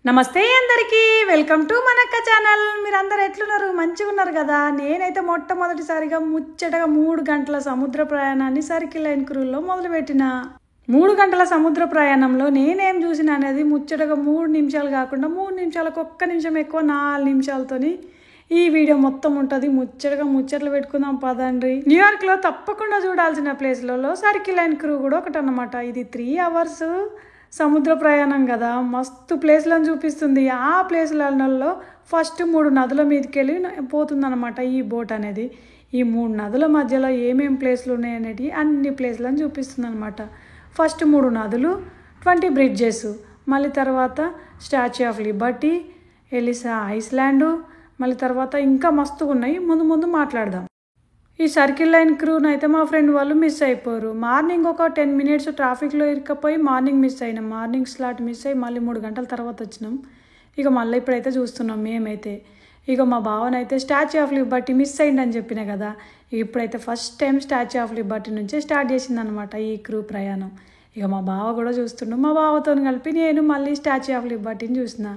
నమస్తే అందరికీ welcome to మనక్క channel. మీరందరూ ఎట్లున్నారు? మంచిగా ఉన్నారు కదా? నేనైతే మొట్టమొదటిసారిగా ముచ్చటగా 3 గంటల సముద్ర ప్రయాణాన్ని సర్కిల్ లైన్ క్రూజ్లో మొదలుపెట్టిన. 3 గంటల సముద్ర ప్రయాణంలో నేనేం చూసిన అనేది ముచ్చటగా 3 నిమిషాలు కాకుండా 3 నిమిషాలకు ఒక్క నిమిషం ఎక్కువ 4 నిమిషాలతోని ఈ వీడియో మొత్తం ఉంటుంది. ముచ్చట్లు పెట్టుకుందాం పదండ్రి. న్యూయార్క్లో తప్పకుండా చూడాల్సిన ప్లేస్లలో సర్కిల్ లైన్ క్రూ కూడా ఒకటి అన్నమాట. ఇది 3 అవర్స్ సముద్ర ప్రయాణం కదా, మస్తు ప్లేస్లను చూపిస్తుంది. ఆ ప్లేస్లలో ఫస్ట్ 3 నదుల మీదకి వెళ్ళి పోతుందన్నమాట ఈ బోట్ అనేది. ఈ 3 నదుల మధ్యలో ఏమేమి ప్లేస్లు ఉన్నాయనేది అన్ని ప్లేస్లను చూపిస్తుంది అనమాట. ఫస్ట్ 3 నదులు, 20 బ్రిడ్జెస్, మళ్ళీ తర్వాత statue of Liberty, ELISA Iceland, మళ్ళీ తర్వాత ఇంకా మస్తుగా ఉన్నాయి. ముందు మాట్లాడదాం. ఈ సర్కిల్ లైన్ క్రూని అయితే మా ఫ్రెండ్ వాళ్ళు మిస్ అయిపోయారు. మార్నింగ్ ఒక 10 మినిట్స్ ట్రాఫిక్లో ఇరుక్కపోయి మార్నింగ్ మిస్ అయినాం. మార్నింగ్ స్లాట్ మిస్ అయ్యి మళ్ళీ 3 గంటల తర్వాత వచ్చినాం. ఇక మళ్ళీ ఇప్పుడైతే చూస్తున్నాం మేమైతే. ఇక మా భావనైతే స్టాచ్యూ ఆఫ్ లిబర్టీ మిస్ అయిందని చెప్పిన కదా, ఇప్పుడైతే first time statue of Liberty నుంచే స్టార్ట్ చేసిందనమాట ఈ క్రూ ప్రయాణం. ఇక మా బావ కూడా చూస్తున్నాం. మా బావతో కలిపి నేను మళ్ళీ స్టాచ్యూ ఆఫ్ లిబర్టీని చూసిన.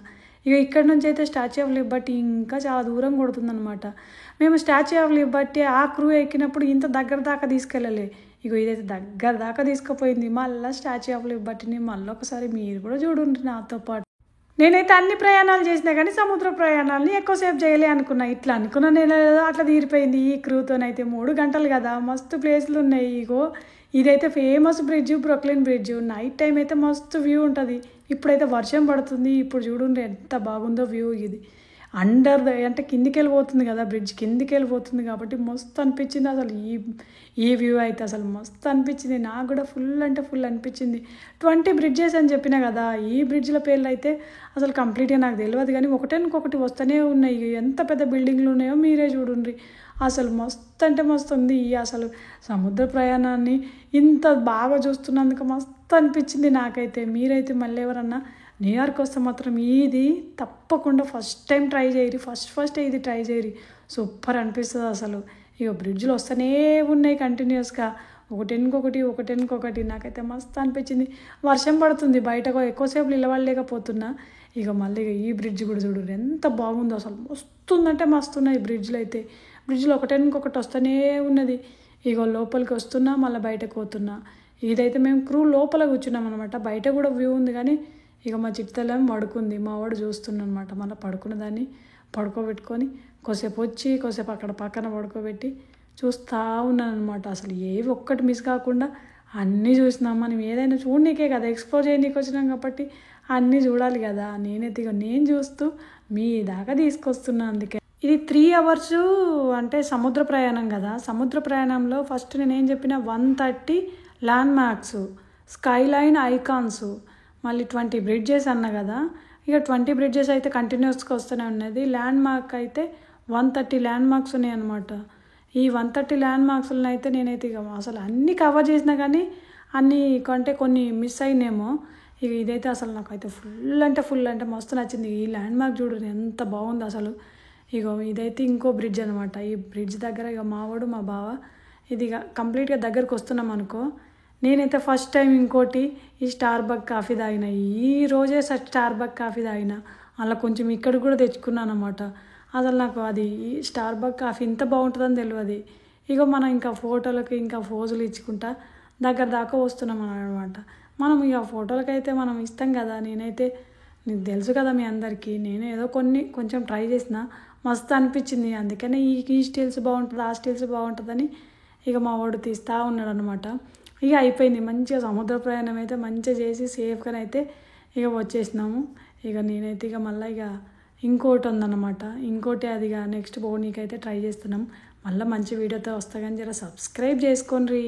ఇక ఇక్కడ నుంచి అయితే స్టాచ్యూ ఆఫ్ లిబర్టీ ఇంకా చాలా దూరం కొడుతుందనమాట. మేము స్టాచ్యూ ఆఫ్ లిబర్టీ ఆ క్రూ ఎక్కినప్పుడు ఇంత దగ్గర దాకా తీసుకెళ్ళలే. ఇగో ఇదైతే దగ్గర దాకా తీసుకుపోయింది. మళ్ళీ స్టాచ్యూ ఆఫ్ లిబర్టీని మళ్ళీ ఒకసారి మీరు కూడా చూడండి నాతో పాటు. నేనైతే అన్ని ప్రయాణాలు చేసినా కానీ సముద్ర ప్రయాణాలని ఎక్కువసేపు చేయలే అనుకున్నా. ఇట్లా అనుకున్నా నేను అట్లా తీరిపోయింది. ఈ క్రూతోనైతే 3 గంటలు కదా, మస్తు ప్లేస్లు ఉన్నాయి. ఇగో ఇదైతే famous bridge, Brooklyn bridge. Night time అయితే మస్తు వ్యూ ఉంటుంది. ఇప్పుడైతే వర్షం పడుతుంది. ఇప్పుడు చూడండి ఎంత బాగుందో వ్యూ. ఇది అండర్ అంటే కిందికి వెళ్ళిపోతుంది కదా, బ్రిడ్జ్ కిందికి వెళ్ళిపోతుంది కాబట్టి మస్తు అనిపించింది. అసలు ఈ వ్యూ అయితే అసలు మస్తు అనిపించింది. నాకు కూడా ఫుల్ అనిపించింది. 20 బ్రిడ్జెస్ అని చెప్పిన కదా, ఈ బ్రిడ్జ్ల పేర్లు అయితే అసలు కంప్లీట్గా నాకు తెలియదు కానీ ఒకటి వస్తూనే ఉన్నాయి. ఎంత పెద్ద బిల్డింగ్లు ఉన్నాయో మీరే చూడండి. అసలు మస్తు అంటే మస్తు ఉంది. అసలు సముద్ర ప్రయాణాన్ని ఇంత బాగా చూస్తున్నందుకు మస్తు అనిపించింది నాకైతే. మీరైతే మళ్ళీ ఎవరన్నా న్యూయార్క్ వస్తే మాత్రం ఇది తప్పకుండా ఫస్ట్ టైం ట్రై చేయరు. ఫస్ట్ ఇది ట్రై చేయరు. సూపర్ అనిపిస్తుంది అసలు. ఇక బ్రిడ్జ్లు వస్తూనే ఉన్నాయి కంటిన్యూస్గా, ఒకటి. నాకైతే మస్తు అనిపించింది. వర్షం పడుతుంది, బయటకు ఎక్కువసేపు నిలబడలేకపోతున్నా. ఇక మళ్ళీ ఈ బ్రిడ్జ్ కూడా చూడు ఎంత బాగుందో అసలు. మస్తుందంటే మస్తున్నాయి బ్రిడ్జ్లు అయితే. బ్రిడ్జ్లో ఒకటి వస్తూనే ఉన్నది. ఇక లోపలికి వస్తున్నా మళ్ళీ బయటకు పోతున్నా. ఇదైతే మేము క్రూ లోపల కూర్చున్నాం అనమాట. బయట కూడా వ్యూ ఉంది కానీ ఇక మా చిట్టతల్లేమో పడుకుంది. మా వాడు చూస్తున్నా అనమాట. మళ్ళీ పడుకున్న దాన్ని పడుకోబెట్టుకొని కొద్దిసేపు వచ్చి కొద్దిసేపు అక్కడ పక్కన పడుకోబెట్టి చూస్తూ ఉన్నాను అనమాట. అసలు ఏవి ఒక్కటి మిస్ కాకుండా అన్నీ చూసినాం. మనం ఏదైనా చూడనీకే కదా, ఎక్స్ప్లోర్ చేయనీకి వచ్చినాం కాబట్టి అన్నీ చూడాలి కదా. నేను చూస్తూ మీ దాకా తీసుకొస్తున్నా. అందుకే ఇది 3 అవర్స్ అంటే సముద్ర ప్రయాణం కదా. సముద్ర ప్రయాణంలో ఫస్ట్ నేనేం చెప్పిన 130 land marks, sky line icons, మళ్ళీ 20 బ్రిడ్జెస్ అన్న కదా. ఇక 20 బ్రిడ్జెస్ అయితే కంటిన్యూస్గా వస్తూనే ఉన్నది. ల్యాండ్ మార్క్ అయితే 130 ల్యాండ్ మార్క్స్ ఉన్నాయి అనమాట. ఈ 130 ల్యాండ్ మార్క్స్లను అయితే నేనైతే ఇక అసలు అన్నీ కవర్ చేసినా కానీ అన్నీ కొన్ని మిస్ అయినేమో. ఇక ఇదైతే అసలు నాకైతే ఫుల్ అంటే మస్తు నచ్చింది. ఈ ల్యాండ్ మార్క్ చూడు ఎంత బాగుంది అసలు. ఇగో ఇదైతే ఇంకో బ్రిడ్జ్ అనమాట. ఈ బ్రిడ్జ్ దగ్గర ఇక మావాడు మా బావ ఇది ఇక కంప్లీట్గా దగ్గరకు వస్తున్నాం అనుకో. నేనైతే ఫస్ట్ టైం ఇంకోటి ఈ స్టార్ బక్ కాఫీ తాగిన. ఈ రోజే స్టార్ బక్ కాఫీ తాగిన. అలా కొంచెం ఇక్కడ కూడా తెచ్చుకున్నాను అనమాట. అసలు నాకు అది ఈ స్టార్ బక్ కాఫీ ఇంత బాగుంటుందని తెలియదు. ఇక మనం ఇంకా ఫోటోలకి ఇంకా ఫోజులు ఇచ్చుకుంటా దగ్గర దాకా వస్తున్నాం అనమాట. మనం ఇక ఫోటోలకైతే మనం ఇస్తాం కదా. నేనైతే నీకు తెలుసు కదా మీ అందరికీ, నేను ఏదో కొంచెం ట్రై చేసిన, మస్తు అనిపించింది. అందుకనే ఈ స్టిల్స్ బాగుంటుంది, ఆ స్టిల్స్ బాగుంటుందని ఇక మా వాడు తీస్తూ ఉన్నాడు అనమాట. ఇక అయిపోయింది మంచిగా సముద్ర ప్రయాణం అయితే మంచిగా చేసి సేఫ్గా అయితే ఇక వచ్చేసినాము. ఇక నేనైతే ఇక మళ్ళీ ఇక ఇంకోటి ఉందన్నమాట. ఇంకోటి అది ఇక నెక్స్ట్ పోనీకైతే ట్రై చేస్తున్నాం. మళ్ళీ మంచి వీడియోతో వస్తా కానీ జర సబ్స్క్రైబ్ చేసుకోండి.